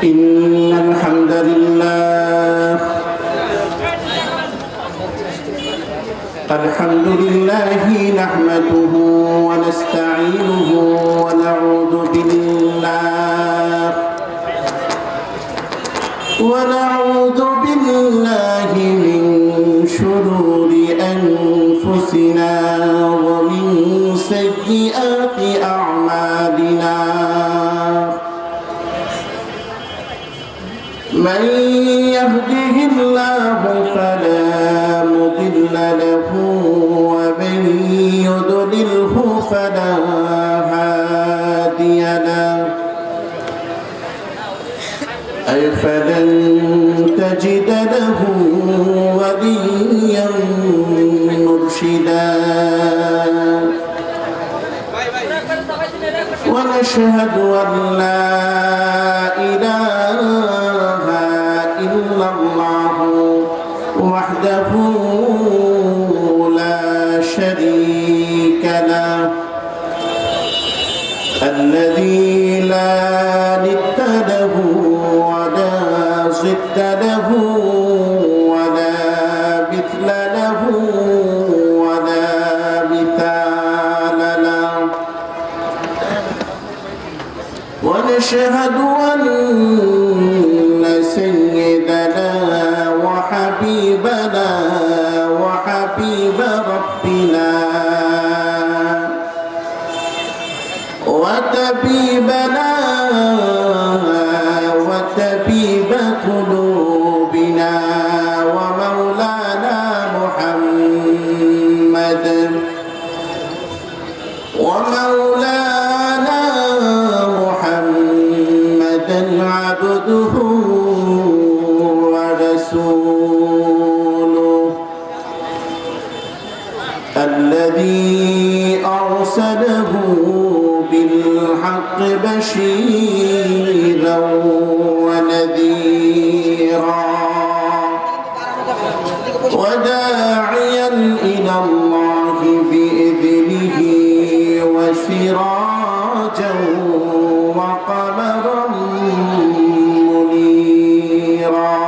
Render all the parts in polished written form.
إن الحمد لله نحمده ونستعينه ونعوذ بالله من شرور أنفسنا ومن سيئات أعمالنا. من يهده الله فلا مضل له ومن يضلله فلا هادي له. فلن تجد له وليا مرشدا. ونشهد أن لا إله إلا الله وحده لا شريك له الذي لا ند له ولا ضد له ولا مثل له ولا مثال له. ونشهد أن سيدنا وحبيبنا وحبيب ربنا وطبيبنا وطبيب قلوبنا ومولانا محمدا عبده ورسوله الذي أرسله بالحق بشيرا ونذيرا وداعيا إلى الله بإذنه وسراجا وقمرا منيرا.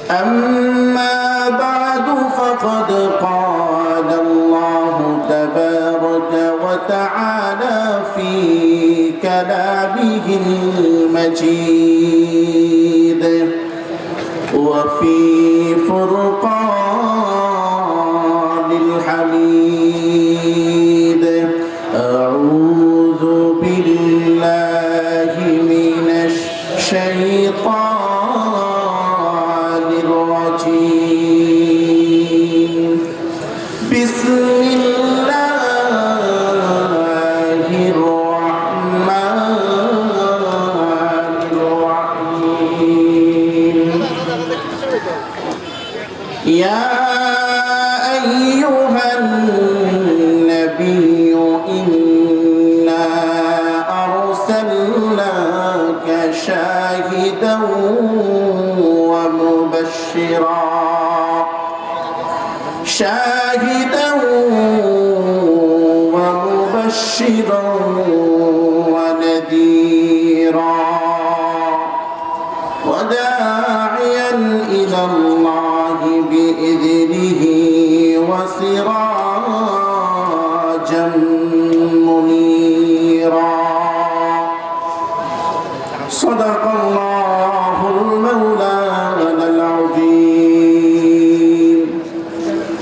أما بعد فقد قال الله تبارك وتعالى في كلامه المجيد وفي فرقان الحميد. أعوذ بالله من الشيطان الرجيم. بسم الله الرحمن الرحيم. يا أيها النبي إنا أرسلناك شاهدا ومبشرا ونذيرا وداعيا إلى الله بإذنه وسراجا منيرا. صدق الله المولانا العظيم.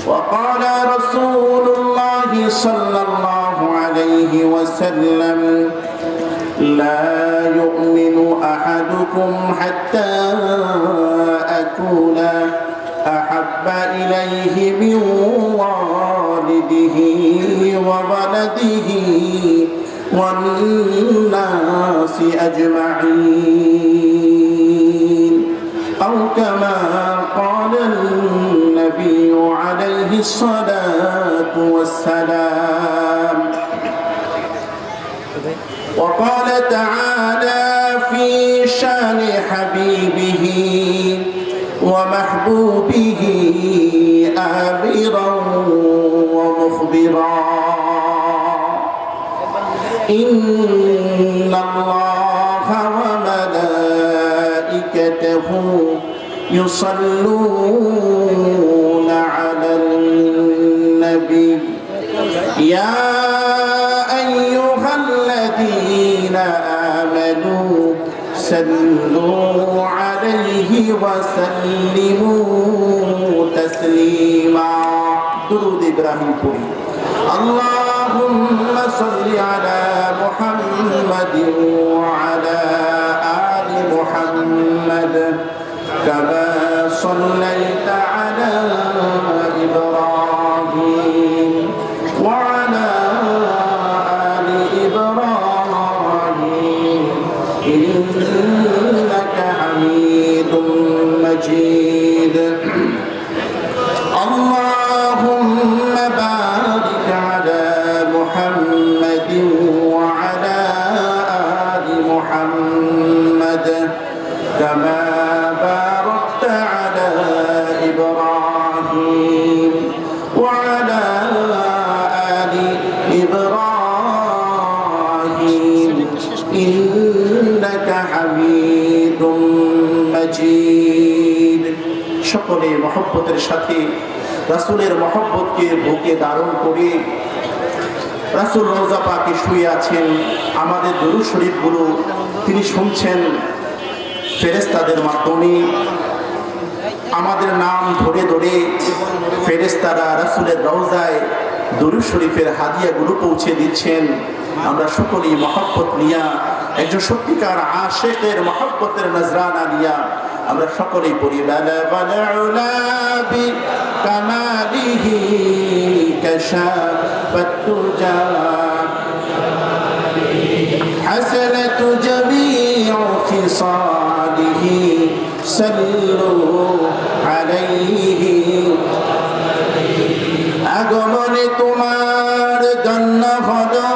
وقال رسول الله صلى الله عليه وسلم لا يؤمن أحدكم حتى أكون أحب إليه من والده وولده والناس أجمعين أو كما قال النبي عليه الصلاة والسلام. وقال تعالى في شان حبيبه ومحبوبه آمرا ومخبرا إن الله يصلون على النبي يا أيها الذين آمنوا صلوا عليه وسلموا تسليما درود إبراهيم পড়ি اللهم صل على محمد وعلى آل محمد كما صليت على إبراهيم وعلى آل إبراهيم إنك حميد مجيد اللهم بارك على محمد وعلى آل محمد كما باركت على إبراهيم وعلى آل إبراهيم إنك حميد مجيد সকলে মহব্বতের সাথে রাসূলের মহব্বতকে বুকে ধারণ করে রাসূল রওজা পাকে শুয়ে আছেন আমাদের দুরূদ শরীফগুলো তিনি শুনছেন ফেরেশতাদের মাধ্যমে আমাদের নাম ধরে ধরে ফেরেশতারা রাসূলের রওজায় দুরূদ শরীফের হাদিয়াগুলো পৌঁছে দিচ্ছেন আমরা সকলেই মহব্বত নিয়া একজন সত্যিকার আশিকের মহব্বতের নজরানা নিয়া আমরা সকলেই পড়ি বালা বি কামালিহি কাশাফাত তুজা হাসানাতু জামিউ খিসালিহি সাল্লু আলাইহি আগমনে তোমার জন্য হলো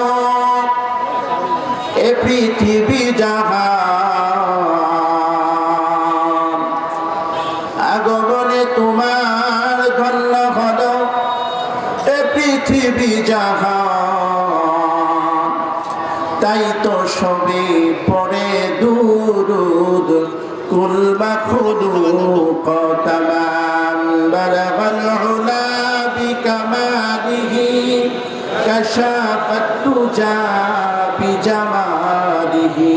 এ পৃথিবী জাহান আগমনে তোমার জন্য হলো এ পৃথিবী জাহান তাই তো সবে পড়ে দুরুদ কুল মাখলুক তামাম বালাগাল উলা বিকামালিহি কাশাফাত তুজা বিজামালিহি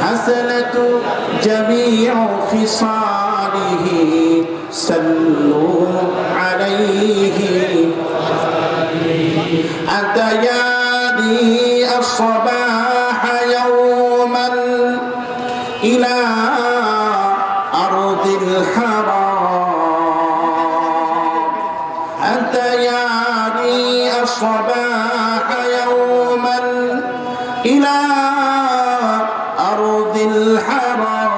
হাসানাতু জামিউ খিসালিহি সাল্লু আলাইহি আতায়ানি الصباح يوما إلى أرض الحرام أتياني الصباح يوما إلى أرض الحرام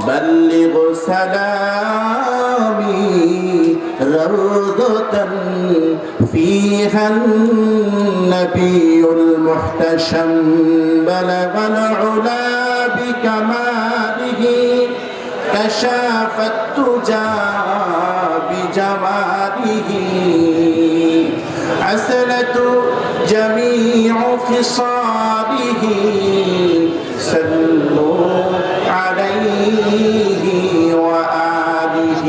بلغ سلامي روضة فيها النبي المحتشم بلغ العلا بكماله كشاف التجا بجماله عسلة جميع خصاله صلوا عليه وآله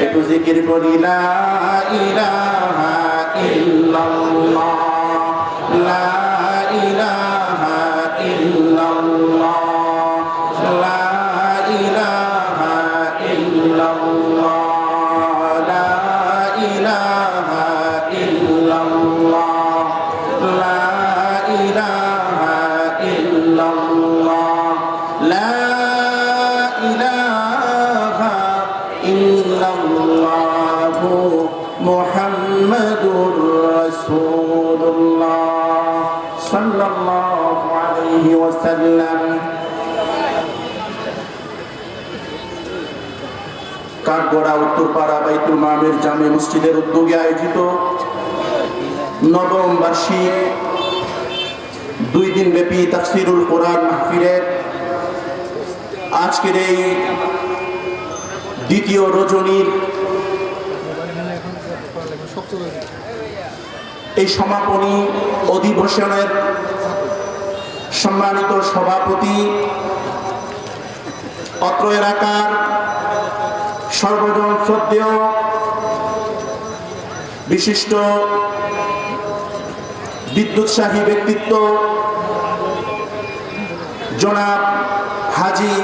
একটু জিকির করি লা ইলাহা ইল্লাল্লাহ লা ইলাহা ইল্লাল্লাহ লা ইলাহা ইল্লাল্লাহ লা ইলাহা ইল্লাল্লাহ লা ইলাহা ইল্লাল্লাহ লা ইলাহা ইল্লাল্লাহু মুহাম্মাদুর রাসূলুল্লাহ সাল্লাল্লাহু আলাইহি ওয়াসাল্লাম। কাঠগড়া উত্তরপাড়া বাইতুল মামুর জামে মসজিদের উদ্যোগে আয়োজিত নবম বার্ষিক 2 দিন ব্যাপী তাফসীরুল কোরআন মাহফিলের আজকের এই দ্বিতীয় রজনীর এই সমাপনী অধিবেশনের সম্মানিত সভাপতি অত্র এলাকার সর্বজন শ্রদ্ধেয় বিশিষ্ট বিদ্যুৎসাহী ব্যক্তিত্ব জনাব হাজী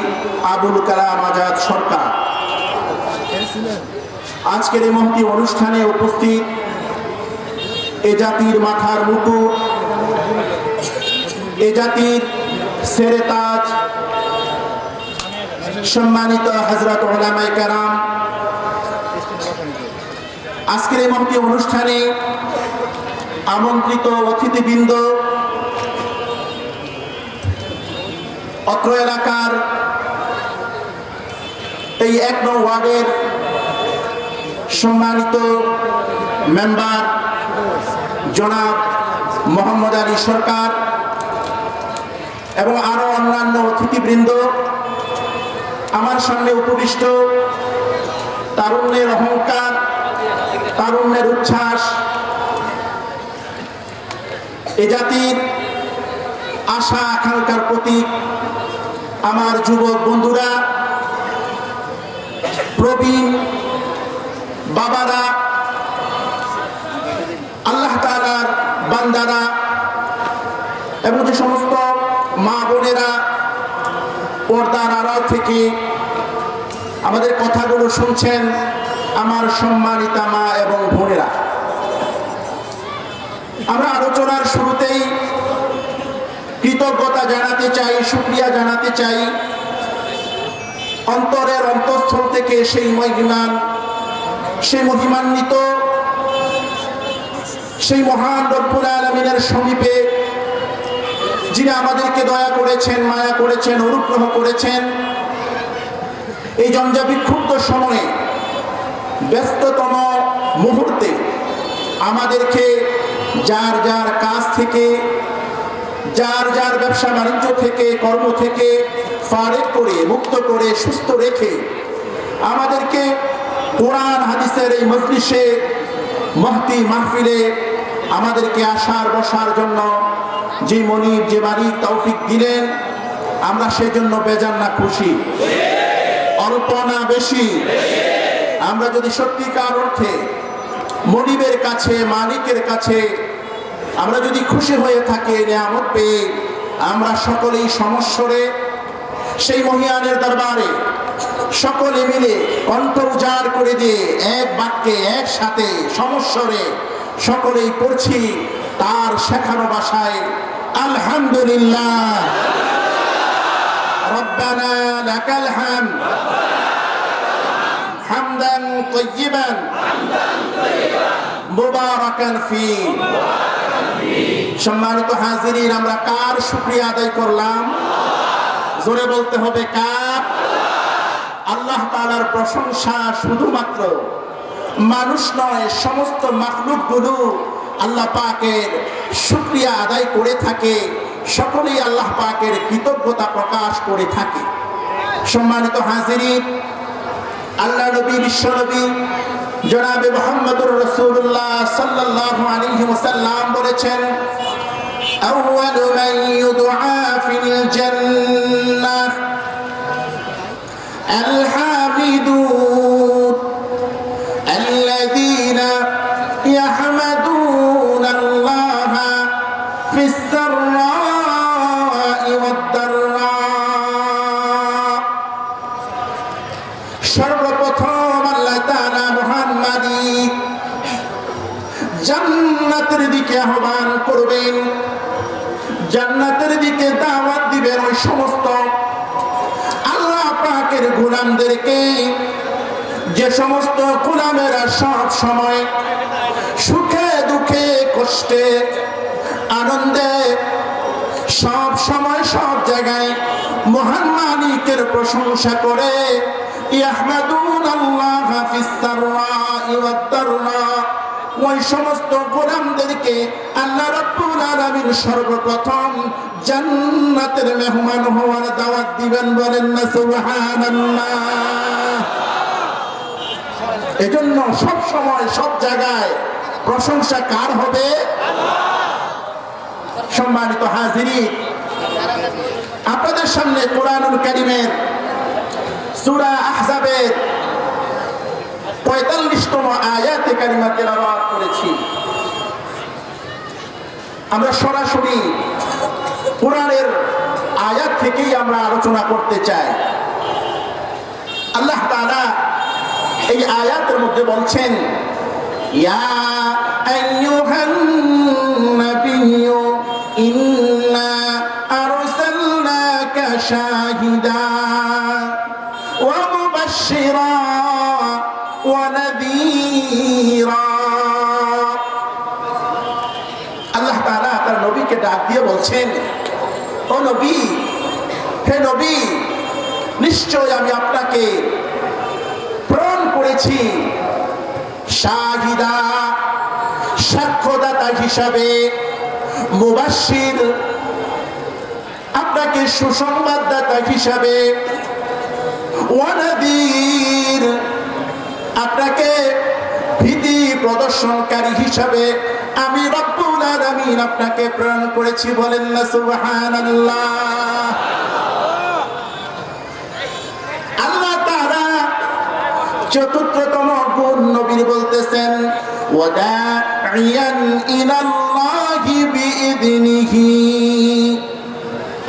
আবুল কালাম আজাদ সরকার, আজকের এই মহতি অনুষ্ঠানে উপস্থিত এ জাতির মাথার মুকুট, এ জাতির সেরে তাজ, সম্মানিত হযরত উলামায়ে কেরাম, আজকের এই মহতি অনুষ্ঠানে আমন্ত্রিত অতিথিবৃন্দ, অত্র এলাকার এই ১ নং ওয়ার্ডের সম্মানিত মেম্বার জনাব মোহাম্মদ আলী সরকার এবং আরো অন্যান্য অতিথিবৃন্দ, আমার সামনে উপবিষ্ট তারুণ্যের অহংকার, তারুণ্যের উচ্ছ্বাস, এ জাতির আশা আকাঙ্ক্ষার প্রতীক আমার যুবক বন্ধুরা, প্রবীণ বাবারা, আল্লাহ তাআলার বান্দারা এবং যে সমস্ত মা বোনেরা পর্দার আড়াল থেকে আমাদের কথাগুলো শুনছেন, আমার সম্মানিতা মা এবং বোনেরা, আমরা আলোচনার শুরুতেই কৃতজ্ঞতা জানাতে চাই, শুকরিয়া জানাতে চাই অন্তরের অন্তঃস্থল থেকে সেই মহিমান্বিত সেই মহান রব্বুল আলামিনের সমীপে, যিনি আমাদেরকে দয়া করেছেন, মায়া করেছেন, অনুগ্রহ করেছেন। এই জঞ্জাবিক্ষুব্ধ সময়ে, ব্যস্ততম মুহূর্তে আমাদেরকে যার যার কাজ থেকে, যার যার ব্যবসা বাণিজ্য থেকে, কর্ম থেকে ফারেক করে, মুক্ত করে, সুস্থ রেখে আমাদেরকে কোরআন হাদিসের এই মজলিসে, মহতি মাহফিলে আমাদেরকে আসার বসার জন্য যে মনিব, যে মালিক তৌফিক দিলেন, আমরা সেজন্য বেজান না খুশি? অল্প না বেশি? আমরা যদি সত্যিকার অর্থে মনিবের কাছে, মালিকের কাছে আমরা যদি খুশি হয়ে থাকি, নিয়ামত পেয়ে, আমরা সকলেই সমস্বরে সেই মহিয়ানের দরবারে সকলে মিলে কণ্ঠ উজাড় করে দিয়ে এক বাক্যে, একসাথে সমস্বরে সকলেই পড়ছি তার শেখানো ভাষায়, আলহামদুলিল্লাহ রব্বানা লাকাল হামদ হামদান তাইয়িবান মুবারাকান ফি। সম্মানিত হাজিরিন, আমরা কার শুকরিয়া আদায় করলাম? জোরে বলতে হবে, কার? আল্লাহ তাআলার প্রশংসা শুধুমাত্র মানুষ নয়, সমস্ত মাখলুকগুলো আল্লাহ পাকের শুকরিয়া আদায় করে থাকে, সকলেই আল্লাহ পাকের কৃতজ্ঞতা প্রকাশ করে থাকে। সম্মানিত হাজিরিন, আল্লাহ নবী, বিশ্বনবী জনাবে মুহাম্মদুর রাসূলুল্লাহ সাল্লাল্লাহু আলাইহি ওয়াসাল্লাম বলেছেন, আউয়ালু মান ইউদআ ফিল জান্নাহ আল হামিদুন আল্লাযীনা ইয়াহমাদুনা আল্লাহা ফিস সাররাই ওয়াদ দাররা। সর্বপ্রথম আল্লাহ তাআলা মহান মালিক জান্নাতের দিকে আহ্বান করবেন, জান্নাতের দিকে দাওয়াত দিবেন ওই সমস্ত আল্লাহ পাকের গোলামদেরকে, যে সমস্ত গোলামেরা সব সময় সুখে দুঃখে, কষ্টে আনন্দে, সব সময় সব জায়গায় মহান মালিকের প্রশংসা করে, ইয়াহমাদুনাল্লাহা ফিস সাররাই ওয়াদ দাররা। ওই সমস্ত গোলামদেরকে আল্লাহ রাব্বুল আলামিন সর্বপ্রথম জান্নাতের মেহমান হওয়ার দাওয়াত দিবেন। বলেন না সুবহানাল্লাহ। এজন্য সব সময় সব জায়গায় প্রশংসা কার হবে? সম্মানিত হাজিরিন, আপনাদের সামনে কোরআনুল কারীমের সূরা আহজাবের 45তম আয়াতে কারিমা তেলাওয়াত করেছি। আমরা সরাসরি কোরআনের আয়াত থেকেই আমরা আলোচনা করতে চাই। আল্লাহ তাআলা এই আয়াতের মধ্যে বলছেন, ইয়া আইয়ুহান নাবিয়্যু ইন্না আরসালনাকা শাহিদা ওয়া মুবাশশিরা ওয়া নাযীরা। আল্লাহ তাআলা তার নবীকে ডাক দিয়ে বলছেন, ও নবী, হে নবী, নিশ্চয় আমি আপনাকে প্রেরণ করেছি শাহিদা, সাক্ষ্যদাতা হিসাবে, মুবাশশির, আপনাকে সুসংবাদদাতা হিসাবে, ওয়া নাযীর, আপনাকে ভীতি প্রদর্শনকারী হিসাবে আমি রব্বুল আলামিন আপনাকে প্রেরণ করেছি। বলেন না সুবহানাল্লাহ। আল্লাহ তাআলা চতুর্থতম গুণ নবীর বলতেছেন, ওয়াদাইয়ান ইলাল্লাহি বিইذনিহি।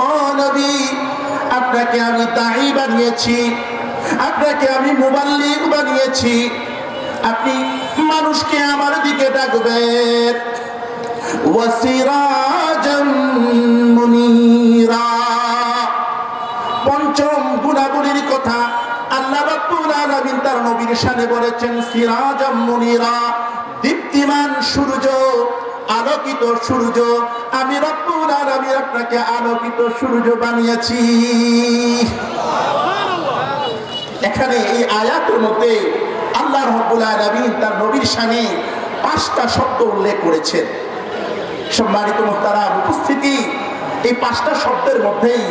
ও নবী, আপনাকে আমি দাঈ বানিয়েছি, আপনাকে আমি মুবাল্লিগ বানিয়েছি, আপনি মানুষকে আমার দিকে ডাকবেন। ওয়াসিরাজাম মুনীরা। পঞ্চম গুণাবলীর কথা আল্লাহ রাব্বুল আলামিন তার নবীর শানে বলেছেন, সিরাজাম মুনীরা, দীপ্তিমান সূর্য, আলোকিত সূর্য। আমি রব্বুল আলামিন আপনাকে আলোকিত সূর্য বানিয়েছি। এখানে এই আয়াতের মধ্যে আল্লাহ রাব্বুল আলামিন তার নবীর শানে 5টা শব্দ উল্লেখ করেছেন। সম্মানিত মুহতারাম উপস্থিতি, এই 5টা শব্দের মধ্যেই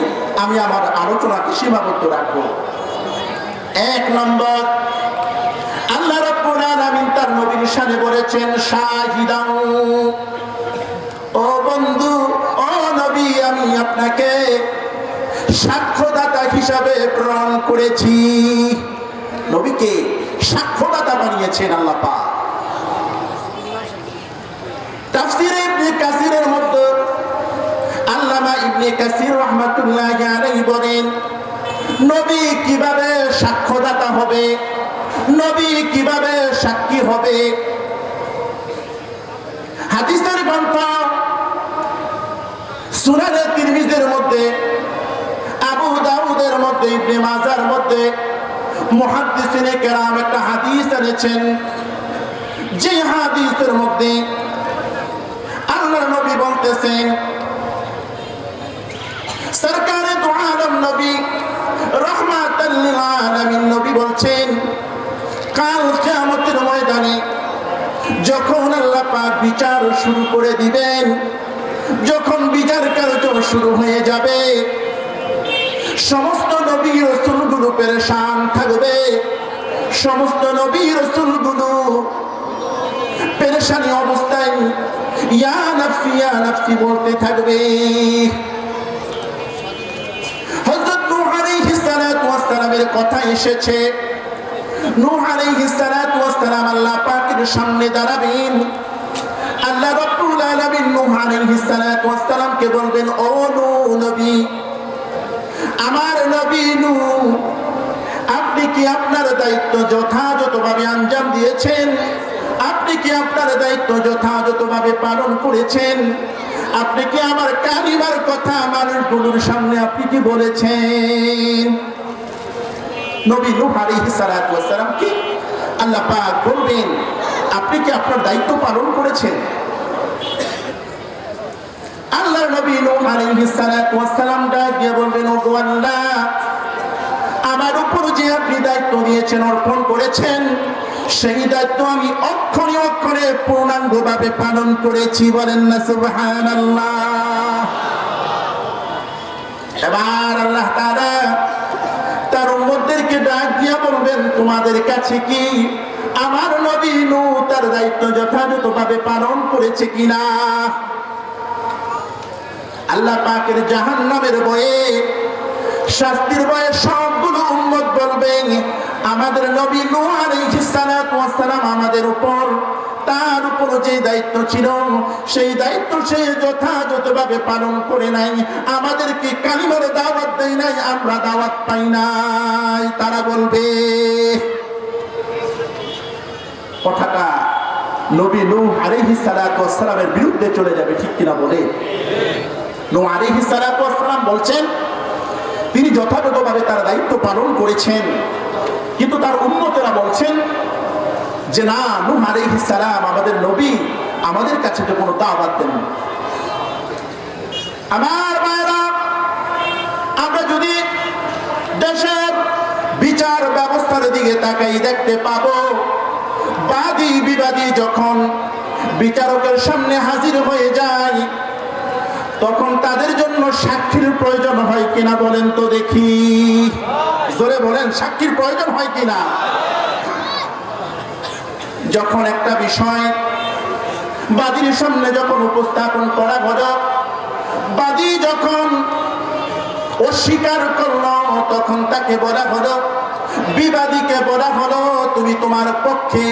আমি আমার আলোচনাকে সীমাবদ্ধ রাখবো। 1 নম্বর, আল্লাহ রাব্বুল আলামিন তার নবীর শানে বলেছেন শাহিদান। ও বন্ধু, ও নবী, আমি আপনাকে সাক্ষ্যদাতা হিসাবে প্রেরণ করেছি। নবীকে সাক্ষ্যদাতা বানিয়েছেন আল্লাহ পাক। তাফসীরে ইবনে কাসিরের মধ্যে আল্লামা ইবনে কাসির রাহমাতুল্লাহি আলাইহি বলেন, নবী কিভাবে সাক্ষ্যদাতা হবে, নবী কিভাবে সাক্ষী হবে। হাদিসের গ্রন্থ সুনানে তিরমিজির মধ্যে, আবু দাউদের মধ্যে, ইবনে মাজার মধ্যে মুহাদ্দিসিনে কেরাম একটা হাদিস এনেছেন। যে হাদিসের মধ্যে আল্লাহর নবী বলতেছেন, সরকারে দু আলম নবী রাহমাতাল লিল আলামিন নবী বলছেন, কাল কিয়ামতের ময়দানে যখন আল্লাহ পাক বিচার শুরু করে দিবেন, যখন বিচার কার্য শুরু হয়ে যাবে, সমস্ত নবী রাসূলগুলো পেরেশান থাকবে, সমস্ত নবী রাসূলগুলো পেরেশানি অবস্থায় ইয়া নাফসি ইয়া নাফসি বলতে থাকবে। হযরত নূহ আলাইহিস সালাতু ওয়াস সালামের কথা এসেছে। নূহ আলাইহিস সালাতু ওয়াস সালাম আল্লাহ পাকের সামনে দাঁড়াবেন। আল্লাহ রাব্বুল আলামিন নূহ আলাইহিস সালাতু ওয়াস সালামকে বলবেন, ও নূহ নবী, আমার নবী নূহ, আপনি কি আপনার দায়িত্ব যথাযথভাবে আঞ্জাম দিয়েছেন? আপনি কি আপনার দায়িত্ব যথাযথভাবে পালন করেছেন? আপনি কি আমার কালিমার কথা মানুষগুলোর সামনে আপনি কি বলেছেন? নবী নূহ আলাইহিস সালাতু ওয়াস সালাম কি আল্লাহ পাক বলবেন, আপনি কি আপনার দায়িত্ব পালন করেছেন? আল্লাহর নবী নূহ আলাইহিস সালাতু ওয়াস সালাম ডাক দিয়ে বলবেন, ও আল্লাহ, আমার উপর যে আপনি দায়িত্ব দিয়েছেন, অর্পণ করেছেন, সেই দায়িত্ব আমি অক্ষরে অক্ষরে পূর্ণাঙ্গভাবে পালন করেছি। বলেন না সুবহানাল্লাহ। এবার আল্লাহ তাআলা তার উম্মতদেরকে ডাক দিয়ে বলবেন, তোমাদের কাছে কি আমার নবী নূহ তার দায়িত্ব যথাযথভাবে পালন করেছে কিনা? আল্লাহ পাকের জাহান্নামের ভয়ে শাস্তির ভয়ে সবগুলো উম্মত বলবেন আমাদের নবী নূহ আলাইহিস সালাতু ওয়াস সালাম আমাদের উপর, তার উপর যে দায়িত্ব ছিল সেই দায়িত্ব সে যথাযথভাবে পালন করে নাই, আমাদেরকে কালিমার দাওয়াত দেয় নাই, আমরা দাওয়াত পাই নাই। তারা বলবে, কথাটা নবী নূহ আলাইহিস সালাতু ওয়াস সালামের বিরুদ্ধে চলে যাবে, ঠিক কিনা বলে? নূহ আলাইহিস সালাতু ওয়াস সালাম বলছেন তিনি যথাযথভাবে তার দায়িত্ব পালন করেছেন, কিন্তু তার উম্মতেরা বলছেন যে না, নূহ আলাইহিস সালাম আমাদের নবী, আমাদের কাছে তো কোনো দাওয়াত দেন না। আমার ভাইরা, আমরা যদি দেশের বিচার ব্যবস্থার দিকে তাকাই দেখতে পাবো বাদী বিবাদী যখন বিচারকের সামনে হাজির হয়ে যায় তখন তাদের জন্য সাক্ষীর প্রয়োজন হয় কিনা বলেন তো দেখি, জোরে বলেন, সাক্ষীর প্রয়োজন হয় কিনা? যখন একটা বিষয় বাদীর সামনে যখন উপস্থাপন করা হলো, বাদী যখন অস্বীকার করলো তখন তাকে বলা হলো, বিবাদীকে বলা হলো তুমি তোমার পক্ষে,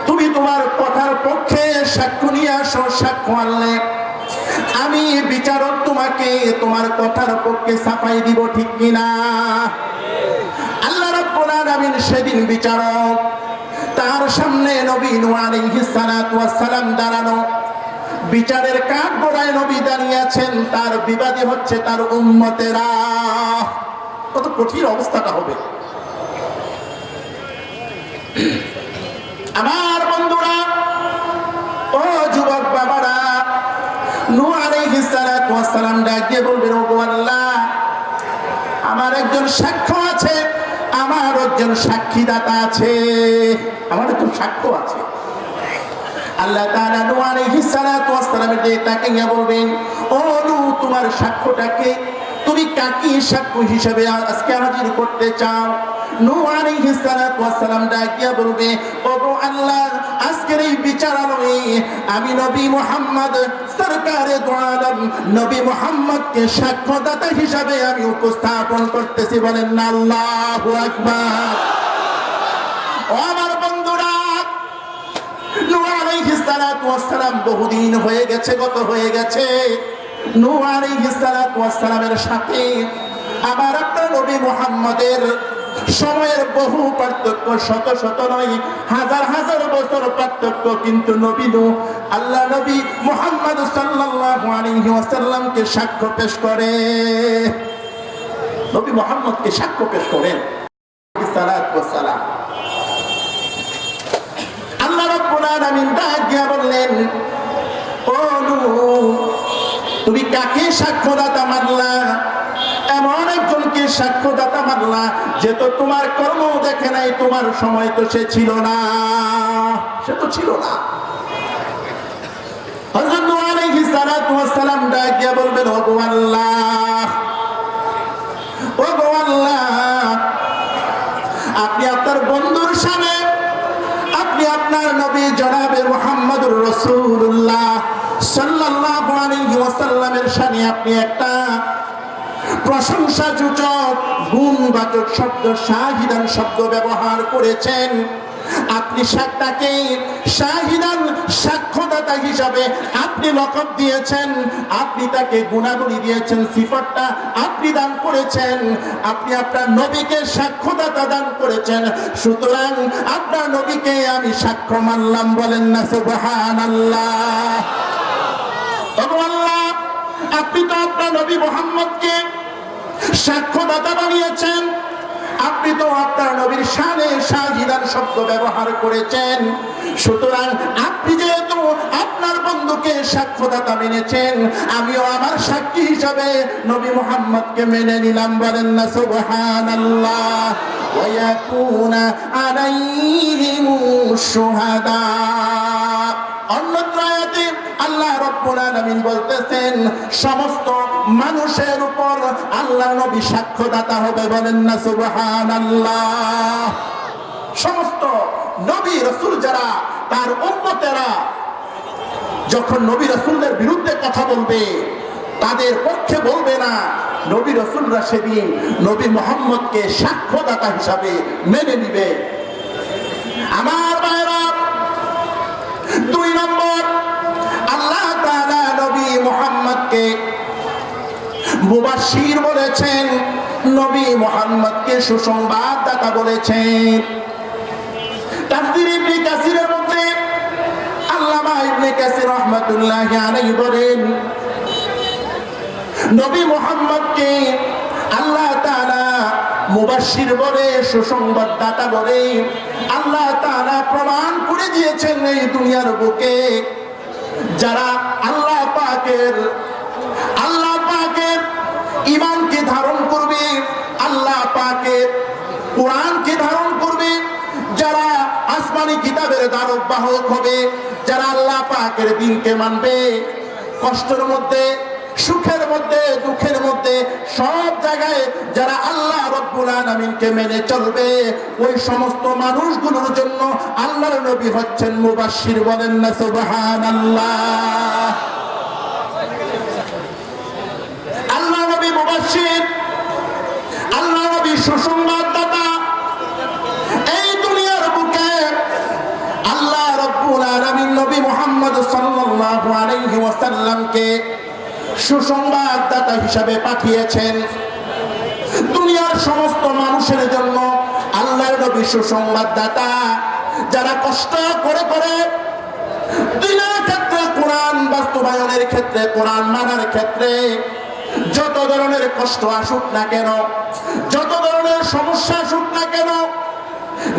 তুমি তোমার কথার পক্ষে সাক্ষ্য নিয়ে আসো। সাক্ষ্য আনলে আমি বিচারক তোমাকে তোমার কথার পক্ষে সাফাই দিব, ঠিক কিনা? আল্লাহ রাব্বুল আলামিন সেদিন বিচারক, তার সামনে নবী নূহ আলাইহিস সালাতু ওয়াস সালাম দাঁড়ানো, বিচারের কাঠ গড়ায় নবী দাঁড়িয়ে আছেন, তার বিবাদী হচ্ছে তার উম্মতেরা। কত কঠিন অবস্থাটা হবে। আমার বন্ধুরা, ও যুবক বাবারা, নূহ আলাইহিস সালাতু ওয়াস সালাম ডাক দিয়ে বলবেন, ওগো আল্লাহ, আমার একজন সাক্ষ্য আছে, আমার একজন সাক্ষীদাতা আছে, আমার একজন সাক্ষ্য আছে। আল্লাহ তাআলা নূহ আলাইহিস সালাতু ওয়াস সালামের দিকে তাকিয়ে বলবেন, ও নূহ, তোমার সাক্ষ্যটাকে, তুমি কাকে সাক্ষ্য হিসেবে আজকে হাজির করতে চাও? নূহ আলাইহিস সালাতু ওয়াস সালাম ডাক দিয়ে বলবে, ওগো আল্লাহ, আজকের এই বিচারালয়ে আমি নবী মুহাম্মদ সরকারে দু আলম নবী মুহাম্মদকে সাক্ষ্যদাতা হিসাবে আমি উপস্থাপন করতেছি। বলেন না আল্লাহু আকবার। ও আমার বন্ধুরা, নূহ আলাইহিস সালাতু ওয়াস সালাম বহুদিন হয়ে গেছে, গত হয়ে গেছে। নূহ আলাইহিস সালাতু ওয়াস সালামের সাথে আবার আপনার নবী মুহাম্মদের সময়ের বহু পার্থক্য, শত শত নয়, হাজার হাজার বছর পার্থক্য। কিন্তু নবী নূহ আল্লাহ নবী মুহাম্মদ সাল্লাল্লাহু আলাইহি ওয়াসাল্লামকে সাক্ষ্য পেশ করে, নবী মুহাম্মদকে সাক্ষ্য পেশ করেন সালাতু ওয়াস সালাম। আল্লাহ রাব্বুল আলামিন ডাক দিয়া বললেন, ও নূহ, তুমি কাকে সাক্ষ্যদাতা মানলা? এমন একজনকে সাক্ষ্যদাতা মানলা যে তো তোমার কর্ম দেখে নাই, তোমার সময় তো সে ছিল না, সে তো ছিল না। হযরত নূহ আলাইহিস সালাতু ওয়াস সালাম ডাক দিয়া বলবেন, ওগো আল্লাহ, ওগো আল্লাহ, আপনি আপনার বন্ধুর সামনে, আপনি আপনার নবী জনাবে মুহাম্মদুর রাসূলুল্লাহ সাল্লাল্লাহু আলাইহি ওয়াসাল্লামের শানে আপনি একটা প্রশংসাসূচক গুণবাচক শব্দ, শাহিদান শব্দ ব্যবহার করেছেন। আপনি তাকে শাহিদান, সাক্ষ্যদাতা হিসাবে আপনি লকব দিয়েছেন, আপনি তাকে গুণাবলী দিয়েছেন, সিফাতটা আপনি দান করেছেন, আপনি আপনার নবীকে সাক্ষ্যদাতা দান করেছেন। সুতরাং আপনার নবীকে আমি সাক্ষ্য মানলাম। বলেন না সুবহানাল্লাহ। আল্লাহ, আপনি তো আপনার নবী মুহাম্মদকে সাক্ষ্যদাতা বানিয়েছেন, আপনি তো আপনার নবীর শানে শাহিদান শব্দ ব্যবহার করেছেন। সুতরাং আপনি যেহেতু আপনার বন্ধুকে সাক্ষ্যদাতা মেনেছেন, আমিও আমার সাক্ষী হিসাবে নবী মুহাম্মদকে মেনে নিলাম। বলেন না সুবহানাল্লাহ। ওয়া ইয়াকুনা আলাইহিমুশ শুহাদা। অন্যত্র আয়াতে আল্লাহ রাব্বুল আলামিন বলতেছেন, সমস্ত মানুষের উপর আল্লাহ নবী সাক্ষ্যদাতা হবে। বলেন না সুবহানাল্লাহ। সমস্ত নবী রাসূল যারা, তার উম্মতেরা যখন নবী রাসূলদের বিরুদ্ধে কথা বলবে, তাদের পক্ষে বলবে না, নবী রাসূলরা সেদিন নবী মুহাম্মদকে সাক্ষ্যদাতা হিসাবে মেনে নিবে। আমার ভাইরা, 2 নম্বর, আল্লাহ তাআলা নবী মুহাম্মদকে মুবাশশির বলেছেন, নবী মুহাম্মদকে সুসংবাদদাতা বলেছেন। তাফসীর ইবনে কাসিরের মধ্যে আল্লামা ইবনে কাসির রাহমাতুল্লাহি আলাইহি বলেন, নবী মুহাম্মদকে আল্লাহ তাআলা মুবাশশির বলে, সুসংবাদদাতা বলে আল্লাহ তাআলা প্রমাণ করে দিয়েছেন এই দুনিয়ার বুকে যারা আল্লাহ পাকের ঈমানকে ধারণ করবে, আল্লাহ পাকের কোরআনকে ধারণ করবে, যারা আসমানি কিতাবের ধারক বাহক হবে, যারা আল্লাহ পাকের দ্বীনকে মানবে, কষ্টের মধ্যে, সুখের মধ্যে, দুঃখের মধ্যে, সব জায়গায় যারা আল্লাহ রাব্বুল আলামিনকে মেনে চলবে, ওই সমস্ত মানুষগুলোর জন্য আল্লাহর নবী হচ্ছেন মুবাশশির। বলেন না সুবহানাল্লাহ। আল্লাহ নবী মুবাশশির, আল্লাহ নবী সুসংবাদদাতা। এই দুনিয়ার বুকে আল্লাহ রাব্বুল আলামিন নবী মুহাম্মদ সাল্লাল্লাহু আলাইহি ওয়াসাল্লামকে সুসংবাদদাতা হিসাবে পাঠিয়েছেন। দুনিয়ার সমস্ত মানুষের জন্য আল্লাহর নবী সুসংবাদদাতা। যারা কষ্ট করে করে দ্বীনের ক্ষেত্রে, কোরআন বাস্তবায়নের ক্ষেত্রে, কোরআন মানার ক্ষেত্রে যত ধরনের কষ্ট আসুক না কেন, যত ধরনের সমস্যা আসুক না কেন,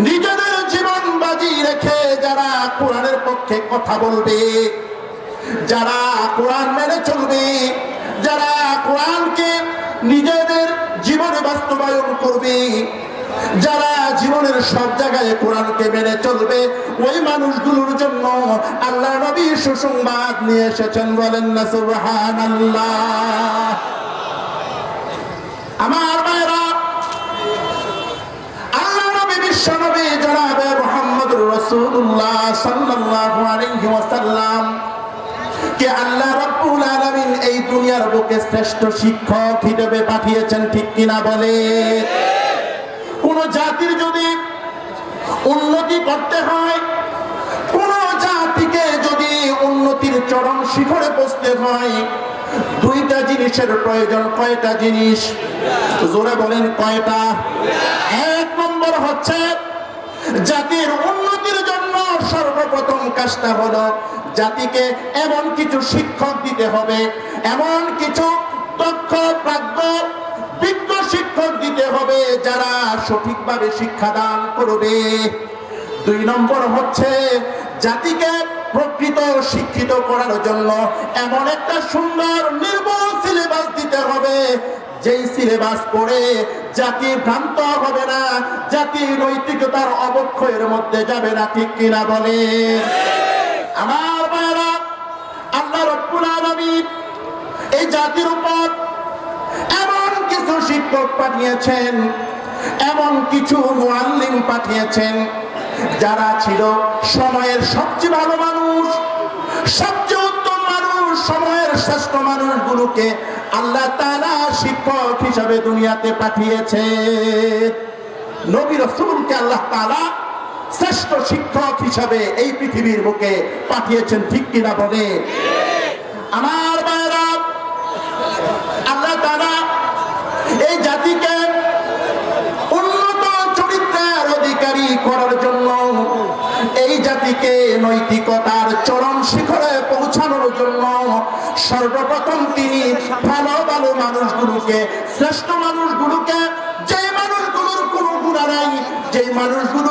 নিজেদের জীবন বাজি রেখে যারা কোরআনের পক্ষে কথা বলবে, যারা কোরআন মেনে চলবে, যারা কোরআনকে নিজেদের জীবনে বাস্তবায়ন করবে, যারা জীবনের সব জায়গায় কোরআনকে মেনে চলবে, ওই মানুষগুলোর জন্য আল্লাহ নবী সুসংবাদ নিয়ে এসেছেন। বলেন না সুবহানাল্লাহ। আমার ভাইরা, আল্লাহ নবী বিশ্ব নবী জনাবে মুহাম্মদুর রাসূলুল্লাহ সাল্লাল্লাহু আলাইহি ওয়াসাল্লাম কে আল্লাহ রাব্বুল আলামিন এই দুনিয়ার বুকে শ্রেষ্ঠ শিক্ষক হিসেবে পাঠিয়েছেন। ঠিক কিনা বলে? কোন জাতির যদি উন্নতি করতে হয়, কোন জাতিকে যদি উন্নতির চরম শিখরে পৌঁছতে হয়, 2টা জিনিসের প্রয়োজন। কয়টা জিনিস? জোরে বলেন কয়টা? 1 নম্বর হচ্ছে জাতির উন্নতির জন্য সর্বপ্রথম কাজটা হলো জাতিকে এমন কিছু শিক্ষক দিতে হবে, এমন কিছু দক্ষ প্রাজ্ঞ বিজ্ঞ শিক্ষক দিতে হবে যারা সঠিকভাবে শিক্ষাদান করবে। 2 নম্বর হচ্ছে জাতিকে প্রকৃত শিক্ষিত করার জন্য এমন একটা সুন্দর নির্ভুল সিলেবাস দিতে হবে, যেই সিলেবাস পড়ে জাতি ভ্রান্ত হবে না, জাতি নৈতিকতার অবক্ষয়ের মধ্যে যাবে না। ঠিক কিনা বলে? আমার ভাইরা, আল্লাহ রাব্বুল আলামিন এই জাতির উপর এমন কিছু শিক্ষক পাঠিয়েছেন, এমন কিছু মুআল্লিম পাঠিয়েছেন যারা ছিল সময়ের সবচেয়ে ভালো মানুষ, সবচেয়ে উত্তম মানুষ, সময়ের শ্রেষ্ঠ মানুষগুলোকে আল্লাহ তাআলা শিক্ষক হিসাবে দুনিয়াতে পাঠিয়েছে। নবী রাসূলকে আল্লাহ তাআলা শ্রেষ্ঠ শিক্ষক হিসাবে এই পৃথিবীর বুকে পাঠিয়েছেন। ঠিক কিনা বলে? আমার ভাইরা, আল্লাহ তাআলা এই জাতিকে উন্নত চরিত্রের অধিকারী করার জন্য, এই জাতিকে নৈতিকতার চরম শিখরে পৌঁছানোর জন্য সর্বপ্রথম তিনি ভালো ভালো মানুষগুলোকে, শ্রেষ্ঠ মানুষগুলোকে, যে মানুষগুলোর কোনো গুনাহ নাই, যে মানুষগুলো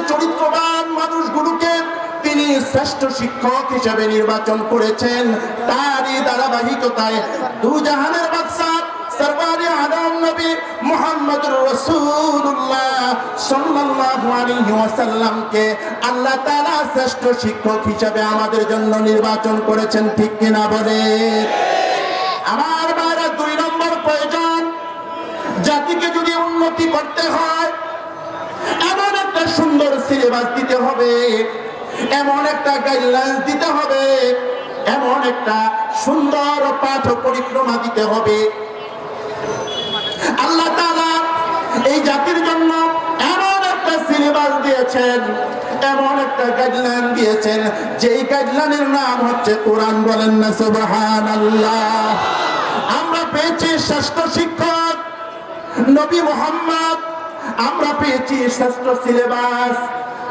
চরিত্রবান মানুষগুলোকে তিনি শ্রেষ্ঠ শিক্ষক হিসেবে নির্বাচন করেছেন। তারই ধারাবাহিকতায় দুজাহানের বাদশা সরওয়ারে আলম নবী মুহাম্মদুর রাসূলুল্লাহ সাল্লাল্লাহু আলাইহি ওয়াসাল্লামকে আল্লাহ তাআলা শ্রেষ্ঠ শিক্ষক হিসেবে আমাদের জন্য নির্বাচন করেছেন। ঠিক কিনা বলে? আমার ভাইরা, 2 নম্বর প্রয়োজন, জাতিকে যদি উন্নতি করতে হয় এমন একটা সুন্দর সিলেবাস দিতে হবে, এমন একটা গাইডলাইন দিতে হবে, এমন একটা সুন্দর পাঠ পরিক্রমা দিতে হবে আল্লাহ তাআলা এই জাতির জন্য এমন একটা সিলেবাস দিয়েছেন, এমন একটা গাইডলাইন দিয়েছেন, যেই গাইডলাইনের নাম হচ্ছে কোরআন। বলেন না সুবহানাল্লাহ। আমরা পেয়েছি শ্রেষ্ঠ শিক্ষক নবী মুহাম্মদ, আমরা পেয়েছি শ্রেষ্ঠ সিলেবাস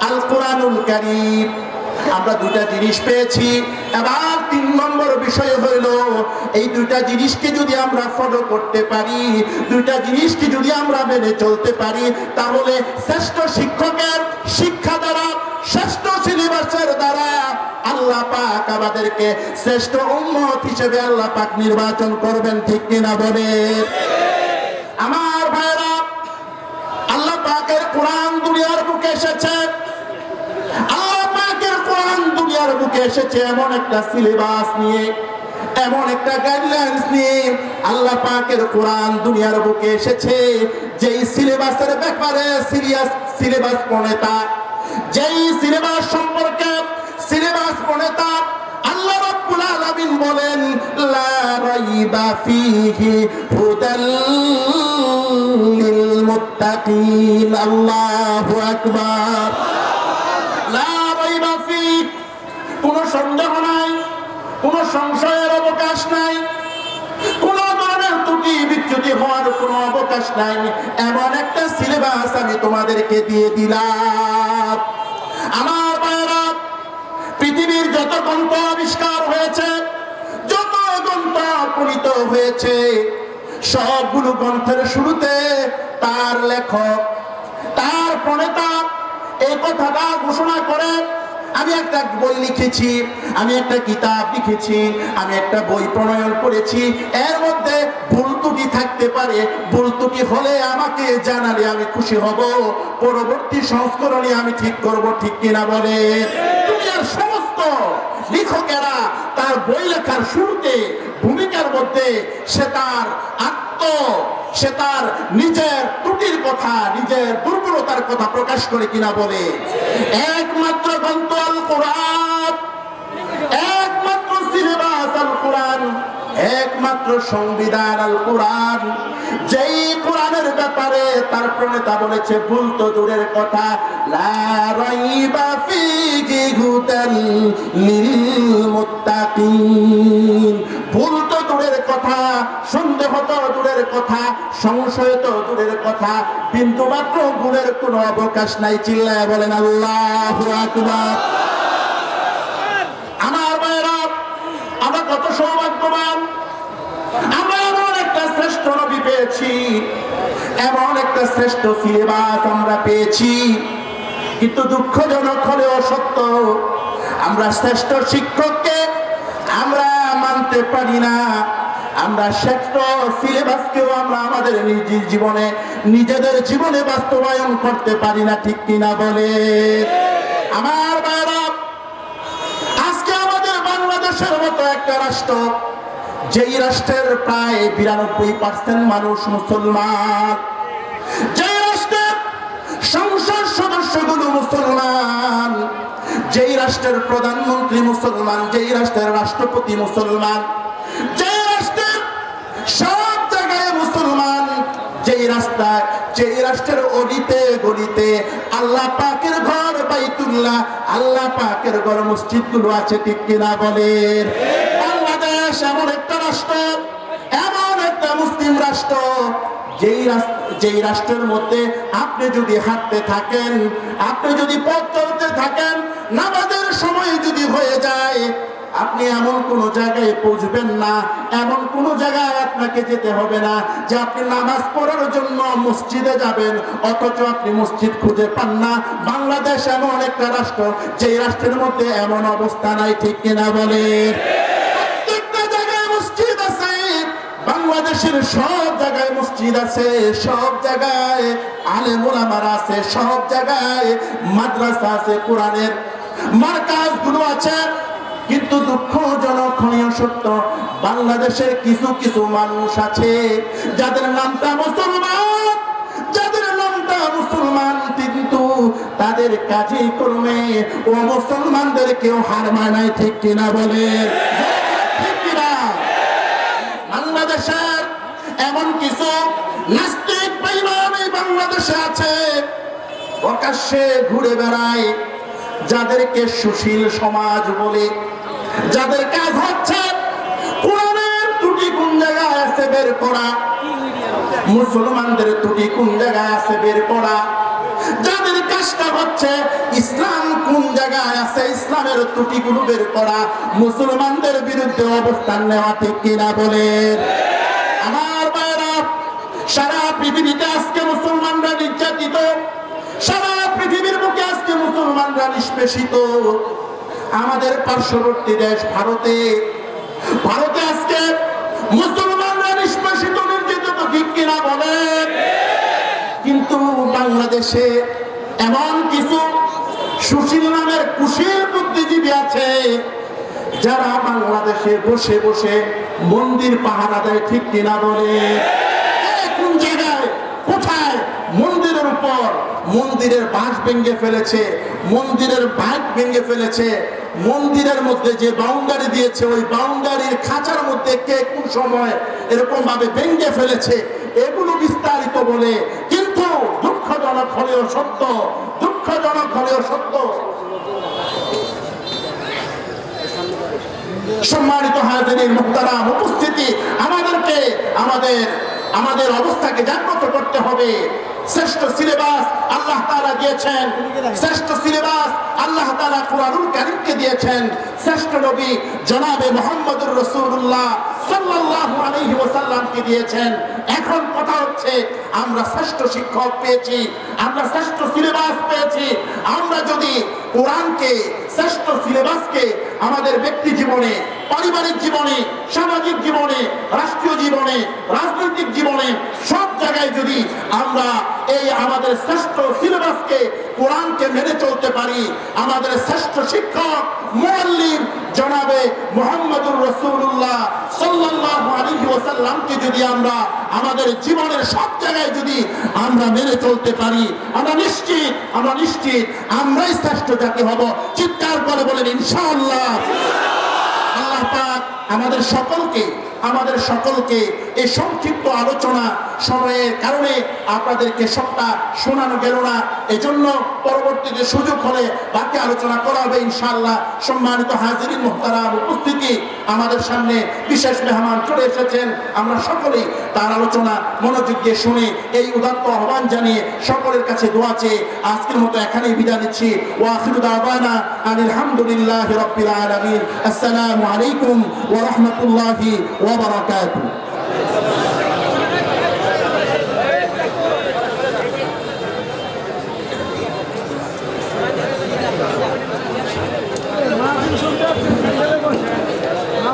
আল কোরআনুল কারীম। আমরা দুটা জিনিস পেয়েছি। এবার 3 নম্বর বিষয় হইল, এই দুটা জিনিসকে যদি আমরা ফলো করতে পারি, দুইটা জিনিসকে যদি আমরা মেনে চলতে পারি, তাহলে শ্রেষ্ঠ শিক্ষকের শিক্ষা দ্বারা, শ্রেষ্ঠ সিলেবাসের দ্বারা আল্লাহ পাক আমাদেরকে শ্রেষ্ঠ উম্মত হিসেবে আল্লাহ পাক নির্বাচন করবেন। ঠিক কিনা বলে? আমার ভাইরা, আল্লাহ পাকের কোরআন দুনিয়ার বুকে এসেছে। আল্লাহ পাকের কোরআন দুনিয়ার বুকে এসেছে এমন একটা সিলেবাস নিয়ে, এমন একটা গাইডলাইন্স নিয়ে। আল্লাহ পাকের কোরআন দুনিয়ার বুকে এসেছে যেই সিলেবাসের ব্যাপারে সিরিয়াস সিলেবাস প্রণেতা, যেই সিলেবাস সম্পর্কে সিলেবাস প্রণেতা আল্লাহ রাব্বুল আলামিন বলেন, লা রাইবা ফীহি হুদাল লিল মুত্তাকিন। আল্লাহু আকবার। লা রাইবা ফীহি, কোনো সন্দেহ নাই, কোনো সংশয়ের অবকাশ নাই, কোন ধরনের ত্রুটি বিচ্যুতি হওয়ার কোনো অবকাশ নাই। এমন একটা সিলেবাস আমি তোমাদেরকে দিয়ে দিলাম। আমার ভাইরা, পৃথিবীর যত গ্রন্থ আবিষ্কার হয়েছে, যত গ্রন্থ প্রণীত হয়েছে, সবগুলো গ্রন্থের শুরুতে তার লেখক, তার প্রণেতা এই কথাটা ঘোষণা করে, আমি একটা বই লিখেছি, আমি একটা কিতাব লিখেছি, আমি একটা বই প্রণয়ন করেছি, এর মধ্যে ভুল ত্রুটি থাকতে পারে, ভুল ত্রুটি হলে আমাকে জানালে আমি খুশি হব, পরবর্তী সংস্করণে আমি ঠিক করব। ঠিক কিনা বলে? দুনিয়ার সমস্ত লেখকেরা তার বই লেখার শুরুতে ভূমিকার মধ্যে সে তার নিজের ত্রুটির কথা, নিজের দুর্বলতার কথা প্রকাশ করে কিনা বলে? একমাত্র গ্রন্থ আল কোরআন, একমাত্র সিলেবাস আল কোরআন, একমাত্র সংবিধান আল কোরআন, যেই কোরআনের ব্যাপারে তার প্রণেতা বলেছে ভুল তো দূরের কথা, লা রাইবা ফীহি হুদাল লিল মুত্তাকিন। ভুল তো দূরের কথা, সন্দেহ তো দূরের কথা, সংশয় তো দূরের কথা, বিন্দু মাত্র ভুলের কোনো অবকাশ নাই। চিল্লায় বলেন আল্লাহু আকবার। আমার ভাইরা, আমরা কত সৌভাগ্যবান, আমরা এমন একটা শ্রেষ্ঠ নবী পেয়েছি, এমন একটা শ্রেষ্ঠ সিলেবাস আমরা পেয়েছি। কিন্তু দুঃখজনক হলেও সত্য, আমরা শ্রেষ্ঠ শিক্ষককে আমরা মানতে পারি না। আমরা শ্রেষ্ঠ সিলেবাসকেও আমরা আমাদের নিজেদের জীবনে বাস্তবায়ন করতে পারি না। ঠিক কিনা বলে? আমার ভাইরা, আজকে আমাদের বাংলাদেশের মতো একটা রাষ্ট্র, যেই রাষ্ট্রের প্রায় 92% মানুষ মুসলমান, যেই রাষ্ট্রের সংসদ সদস্যগুলো মুসলমান, যেই রাষ্ট্রের প্রধানমন্ত্রী মুসলমান, যেই রাষ্ট্রের রাষ্ট্রপতি মুসলমান, যেই রাষ্ট্রের সব জায়গায় মুসলমান, যেই রাষ্ট্রের অলিতে গলিতে আল্লাহ পাকের ঘর বাইতুল্লাহ, আল্লাহ পাকের ঘর মসজিদগুলো আছে। ঠিক কিনা বলেন? বাংলাদেশ এমন একটা রাষ্ট্র, এমন একটা মুসলিম রাষ্ট্র, যেই রাষ্ট্রের মধ্যে আপনি যদি হাঁটতে থাকেন, আপনি যদি পথ চলতে থাকেন, নামাজের সময় যদি হয়ে যায়, আপনি এমন কোন জায়গায় পৌঁছবেন না, এমন কোন জায়গায় আপনাকে যেতে হবে না যে আপনি নামাজ পড়ার জন্য মসজিদে যাবেন, অথচ আপনি মসজিদ খুঁজে পান না। বাংলাদেশ এমন একটা রাষ্ট্র, যেই রাষ্ট্রের মধ্যে এমন অবস্থা নাই। ঠিক কিনা বলে? প্রত্যেকটা জায়গায় মসজিদ আছে, বাংলাদেশের সব জায়গায় মসজিদ আছে, সব জায়গায় আলেম ওলামারা আছে, সব জায়গায় মাদ্রাসা আছে, কোরআনের মারকাজগুলো আছে। কিন্তু দুঃখজনক হলেও সত্য, বাংলাদেশের কিছু কিছু মানুষ আছে যাদের নামটা মুসলমান, যাদের নামটা মুসলমান, কিন্তু তাদের কাজে কর্মে ও মুসলমানদের কেউ হার মানায়। ঠিক কিনা বলে? ঠিক কিনা? বাংলাদেশের এমন কিছু নাস্তিক বেঈমান এই বাংলাদেশে আছে, প্রকাশ্যে ঘুরে বেড়ায়, যাদেরকে সুশীল সমাজ বলে, যাদের কাজ হচ্ছে কোরআনের ত্রুটি কোন জায়গায় আছে বের করা, মুসলমানদের ত্রুটি কোন জায়গায় আছে বের করা, যাদের কাজটা হচ্ছে ইসলাম কোন জায়গায় আছে ইসলামের ত্রুটিগুলো বের করা, মুসলমানদের বিরুদ্ধে অবস্থান নেওয়া, ঠিক কিনা বলেন? আমার ভাইরা, সারা পৃথিবীতে আজকে মুসলমানরা নির্যাতিত, সারা পৃথিবীর বুকে আজকে মুসলমানরা নিষ্পেষিত। আমাদের পার্শ্ববর্তী দেশ ভারতে আজকে মুসলমানরা নিষ্পেষিত, নির্যাতিত, ঠিক কিনা বলেন? কিন্তু বাংলাদেশে এমন কিছু সুশীল নামের কুশীল বুদ্ধিজীবী আছে, যারা বাংলাদেশে বসে বসে মন্দির পাহারা দেয়, ঠিক কিনা বলে? কোন জায়গায়, কোথায়? মন্দিরের উপর মন্দিরের বাঁশ ভেঙে ফেলেছে, মন্দিরের বাঁক ভেঙে ফেলেছে, মন্দিরের মধ্যে যে বাউন্ডারি দিয়েছে ওই বাউন্ডারির খাঁচার মধ্যে কে কোন সময় এরকম ভাবে ভেঙে ফেলেছে, এগুলো বিস্তারিত বলে। কিন্তু দুঃখজনক হলেও সত্য, দুঃখজনক হলেও সত্য, সম্মানিত হাজিরিন মুহতারাম উপস্থিতি, আমাদেরকে আমাদের অবস্থাকে জাগ্রত করতে হবে। শ্রেষ্ঠ সিলেবাস আল্লাহ তাআলা দিয়েছেন, শ্রেষ্ঠ সিলেবাস আল্লাহ তাআলা কুরআনুল কারীমকে দিয়েছেন, শ্রেষ্ঠ নবী জনাবে মুহাম্মদুর রাসূলুল্লাহ সাল্লাল্লাহু আলাইহি ওয়াসাল্লামকে দিয়েছেন। এখন কথা হচ্ছে, আমরা শ্রেষ্ঠ শিক্ষক পেয়েছি, আমরা শ্রেষ্ঠ সিলেবাস পেয়েছি, আমরা যদি কোরআনকে, শ্রেষ্ঠ সিলেবাসকে আমাদের ব্যক্তি জীবনে, পারিবারিক জীবনে, সামাজিক জীবনে, রাষ্ট্রীয় জীবনে, রাজনৈতিক জীবনে, সব জায়গায় যদি আমরা এই আমাদের শ্রেষ্ঠ সিলেবাসকে, কোরআনকে মেনে চলতে পারি, আমাদের শ্রেষ্ঠ শিক্ষক মুআল্লিম জনাবে মুহাম্মদুর রাসূলুল্লাহ সাল্লাল্লাহু আলাইহি ওয়াসাল্লামকে যদি আমরা আমাদের জীবনের সব জায়গায় যদি আমরা মেনে চলতে পারি, আমরা নিশ্চিত আমরাই শ্রেষ্ঠ জাতি হব। চিৎকার করে বলেন ইনশাআল্লাহ। আল্লাহ পাক আমাদের সকলকে এই সংক্ষিপ্ত আলোচনা সময়ের কারণে আপনাদেরকে সবটা শোনানো গেল না, এজন্য পরবর্তীতে সুযোগ হলে বাকি আলোচনা করা হবে ইনশাআল্লাহ। সম্মানিত হাজিরিন মুহতারাম উপস্থিতি, আমাদের সামনে বিশেষ মেহমান চলে এসেছেন, আমরা সকলেই তার আলোচনা মনোযোগ দিয়ে শুনে এই উদাত্ত আহ্বান জানিয়ে সকলের কাছে দোয়া চেয়ে আজকের মতো এখানেই বিদায় নিচ্ছি। ওয়া আখিরু দাওয়ানা আনিল হামদুলিল্লাহি রাব্বিল আলামিন। আসসালামু আলাইকুম ওয়া রাহমাতুল্লাহি ওয়া বারাকাতুহু।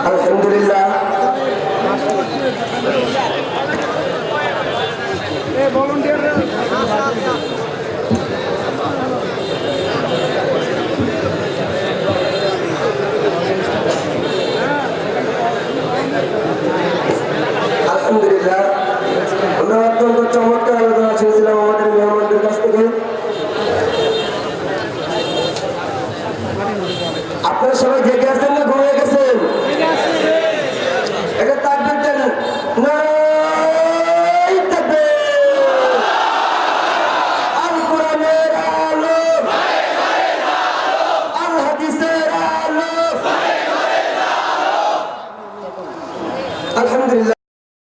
আলহামদুলিল্লাহ, আলহামদুলিল্লাহ, আমরা অত্যন্ত চমৎকার আলোচনা শুনছিলাম আমাদের মেহমানদের কাছ থেকে। আপনারা সবাই জেগে আছেন না ঘুমিয়ে গেছেন? এটা তাকবীর দেন, নারায়ে তাকবীর। আল কোরআনের আলো, আল হাদিসের আলো। আলহামদুলিল্লাহ।